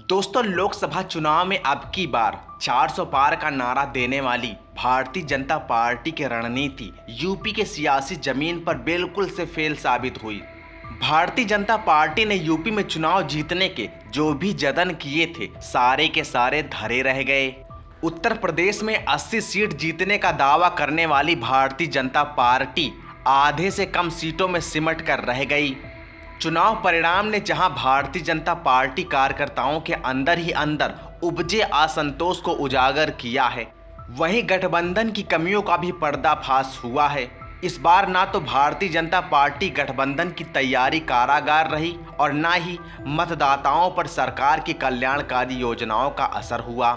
दोस्तों, लोकसभा चुनाव में अब की बार 400 पार का नारा देने वाली भारतीय जनता पार्टी की रणनीति यूपी के सियासी जमीन पर बिल्कुल से फेल साबित हुई। भारतीय जनता पार्टी ने यूपी में चुनाव जीतने के जो भी जतन किए थे, सारे के सारे धरे रह गए। उत्तर प्रदेश में 80 सीट जीतने का दावा करने वाली भारतीय जनता पार्टी आधे से कम सीटों में सिमट कर रह गई। चुनाव परिणाम ने जहां भारतीय जनता पार्टी कार्यकर्ताओं के अंदर ही अंदर उपजे असंतोष को उजागर किया है, वहीं गठबंधन की कमियों का भी पर्दाफाश हुआ है। इस बार ना तो भारतीय जनता पार्टी गठबंधन की तैयारी कारागार रही और ना ही मतदाताओं पर सरकार की कल्याणकारी योजनाओं का असर हुआ।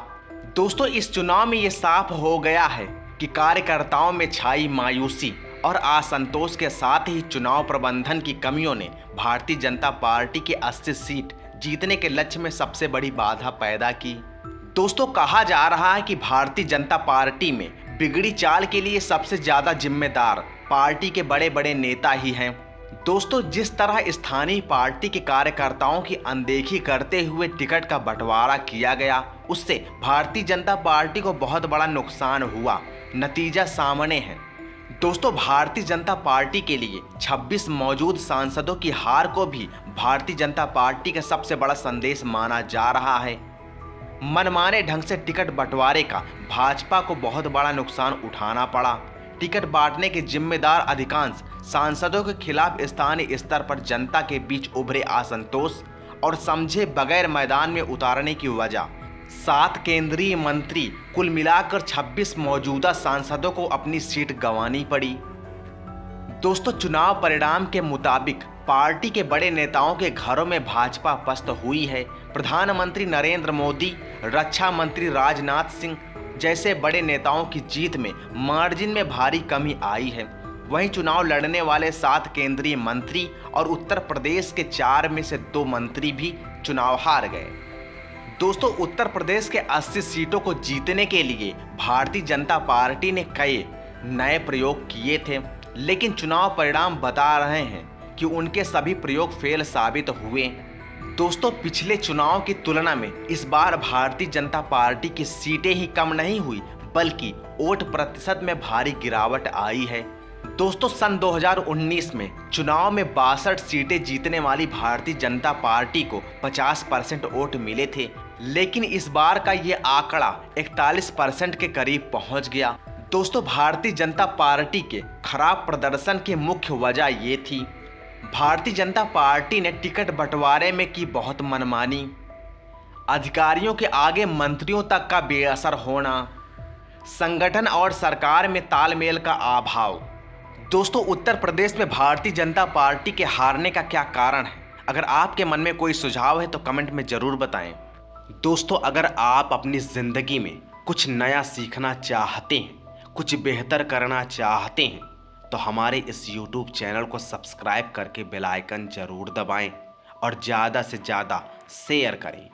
दोस्तों, इस चुनाव में ये साफ हो गया है कि कार्यकर्ताओं में छाई मायूसी और असंतोष के साथ ही चुनाव प्रबंधन की कमियों ने भारतीय जनता पार्टी की 80 सीट जीतने के लक्ष्य में सबसे बड़ी बाधा पैदा की। दोस्तों, कहा जा रहा है कि भारतीय जनता पार्टी में बिगड़ी चाल के लिए सबसे ज्यादा जिम्मेदार पार्टी के बड़े बड़े नेता ही हैं। दोस्तों, जिस तरह स्थानीय पार्टी के कार्यकर्ताओं की अनदेखी करते हुए टिकट का बंटवारा किया गया, उससे भारतीय जनता पार्टी को बहुत बड़ा नुकसान हुआ। नतीजा सामने है। दोस्तों, भारतीय जनता पार्टी के लिए 26 मौजूद सांसदों की हार को भी भारतीय जनता पार्टी का सबसे बड़ा संदेश माना जा रहा है। मनमाने ढंग से टिकट बंटवारे का भाजपा को बहुत बड़ा नुकसान उठाना पड़ा। टिकट बांटने के जिम्मेदार अधिकांश सांसदों के खिलाफ स्थानीय स्तर पर जनता के बीच उभरे असंतोष और समझे बगैर मैदान में उतारने की वजह 7 केंद्रीय मंत्री, कुल मिलाकर 26 मौजूदा सांसदों को अपनी सीट गंवानी पड़ी। दोस्तों, चुनाव परिणाम के मुताबिक पार्टी के बड़े नेताओं के घरों में भाजपा पस्त हुई है। प्रधानमंत्री नरेंद्र मोदी, रक्षा मंत्री राजनाथ सिंह जैसे बड़े नेताओं की जीत में मार्जिन में भारी कमी आई है। वहीं चुनाव लड़ने वाले 7 केंद्रीय मंत्री और उत्तर प्रदेश के 4 में से 2 मंत्री भी चुनाव हार गए। दोस्तों, उत्तर प्रदेश के 80 सीटों को जीतने के लिए भारतीय जनता पार्टी ने कई नए प्रयोग किए थे, लेकिन चुनाव परिणाम बता रहे हैं कि उनके सभी प्रयोग फेल साबित हुए। दोस्तों, पिछले चुनाव की तुलना में इस बार भारतीय जनता पार्टी की सीटें ही कम नहीं हुई, बल्कि वोट प्रतिशत में भारी गिरावट आई है। दोस्तों, सन 2019 में चुनाव में 62 सीटें जीतने वाली भारतीय जनता पार्टी को 50% वोट मिले थे, लेकिन इस बार का ये आंकड़ा 41% के करीब पहुंच गया। दोस्तों, भारतीय जनता पार्टी के खराब प्रदर्शन की मुख्य वजह ये थी, भारतीय जनता पार्टी ने टिकट बंटवारे में की बहुत मनमानी, अधिकारियों के आगे मंत्रियों तक का बेअसर होना, संगठन और सरकार में तालमेल का अभाव। दोस्तों, उत्तर प्रदेश में भारतीय जनता पार्टी के हारने का क्या कारण है? अगर आपके मन में कोई सुझाव है तो कमेंट में ज़रूर बताएं। दोस्तों, अगर आप अपनी ज़िंदगी में कुछ नया सीखना चाहते हैं, कुछ बेहतर करना चाहते हैं, तो हमारे इस YouTube चैनल को सब्सक्राइब करके बेल आइकन ज़रूर दबाएं और ज़्यादा से ज़्यादा शेयर करें।